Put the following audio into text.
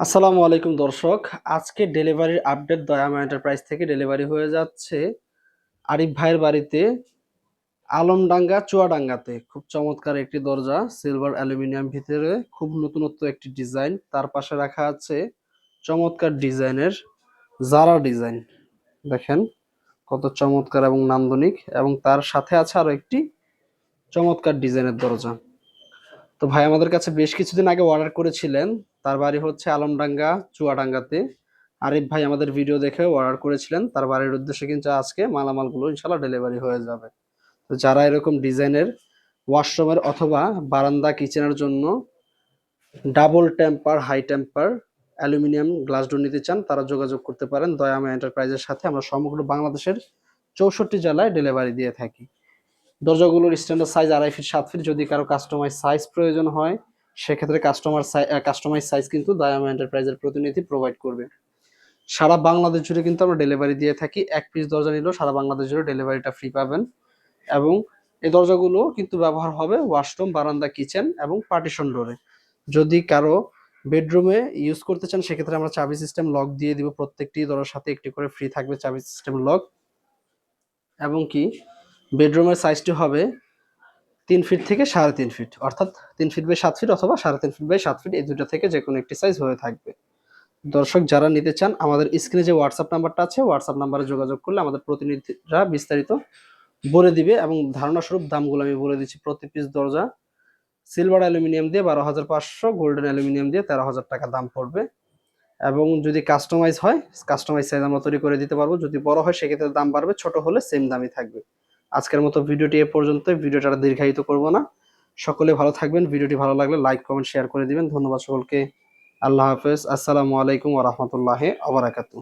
আসসালামু আলাইকুম দর্শক। আজকে ডেলিভারির আপডেট দয়ামা এন্টারপ্রাইজ থেকে ডেলিভারি হয়ে যাচ্ছে আরিফ ভাইয়ের বাড়িতে আলমডাঙ্গা চুয়াডাঙ্গাতে। খুব চমৎকার একটি দরজা, সিলভার অ্যালুমিনিয়াম ভিতরে, খুব নতুনত্ব একটি ডিজাইন। তার পাশে রাখা আছে চমৎকার ডিজাইনের জারা ডিজাইন। দেখেন কত চমৎকার এবং নান্দনিক, এবং তার সাথে আছে আরো একটি চমৎকার ডিজাইনের দরজা। তো ভাই আমাদের কাছে বেশ কিছুদিন আগে অর্ডার করেছিলেন। তার বাড়ি হচ্ছে আলমডাঙ্গা চুয়াডাঙ্গাতে। আরিফ ভাই আমাদের ভিডিও দেখে অর্ডার করেছিলেন, তার বাড়ির উদ্দেশ্যে কিন্তু আজকে মালামালগুলো ইনশাল্লাহ ডেলিভারি হয়ে যাবে। তো যারা এরকম ডিজাইনের ওয়াশরুমের অথবা বারান্দা কিচেনের জন্য double temper high temper aluminium glass door নিতে চান, তারা যোগাযোগ করতে পারেন দয়ামা এন্টারপ্রাইজের সাথে। আমরা সমগ্র বাংলাদেশের 64 জেলায় ডেলিভারি দিয়ে থাকি। দরজাগুলোর স্ট্যান্ডার্ড সাইজ 2.5 ফিট 7 ফিট। যদি কারো কাস্টমাইজ সাইজ প্রয়োজন হয় সেক্ষেত্রে কাস্টমাইজ সাইজ কিন্তু দয়ামা এন্টারপ্রাইজের প্রতিনিধি প্রোভাইড করবে। সারা বাংলাদেশ জুড়ে কিন্তু আমরা ডেলিভারি দিয়ে থাকি। 1 পিস দরজা নিলেও সারা বাংলাদেশ জুড়ে ডেলিভারিটা ফ্রি পাবেন। এবং এই দরজাগুলো কিন্তু ব্যবহার হবে ওয়াশরুম, বারান্দা, কিচেন এবং পার্টিশন ডোরে। যদি কারো বেডরুমে ইউজ করতে চান সেক্ষেত্রে আমরা চাবি সিস্টেম লক দিয়ে দিব। প্রত্যেকটি দরজার সাথে একটি করে ফ্রি থাকবে চাবি সিস্টেম লক। এবং কি বেডরুমের সাইজটি হবে 3 ফিট থেকে 3.5 ফিট, অর্থাৎ 3 ফিট বাই 7 ফিট অথবা 3.5 ফিট বাই 7 ফিট, এই দুটো থেকে যে কোনো একটি সাইজ হয়ে থাকবে। দর্শক যারা নিতে চান আমাদের স্ক্রিনে যে হোয়াটসঅ্যাপ নাম্বারটা আছে, হোয়াটসঅ্যাপ নাম্বারে যোগাযোগ করলে আমাদের প্রতিনিধিরা বিস্তারিত বলে দিবে। এবং ধারণা স্বরূপ দামগুলো আমি বলে দিচ্ছি। প্রতি পিস দরজা সিলভার অ্যালুমিনিয়াম দিয়ে 12,500, গোল্ডেন অ্যালুমিনিয়াম দিয়ে 13,000 টাকা দাম পড়বে। এবং যদি কাস্টমাইজ হয়, কাস্টমাইজ সাইজ আমরা তৈরি করে দিতে পারবো। যদি বড় হয় সেক্ষেত্রে দাম বাড়বে, ছোট হলে সেম দামই থাকবে। আজকের মতো ভিডিওটি এ পর্যন্ত। ভিডিওটা আর দীর্ঘায়িত করব না। সকলে ভালো থাকবেন। ভিডিওটি ভালো লাগলে লাইক, কমেন্ট, শেয়ার করে দিবেন। ধন্যবাদ সকলকে। আল্লাহ হাফেজ। আসসালামু আলাইকুম ওয়া রাহমাতুল্লাহি ওয়া বারাকাতুহু।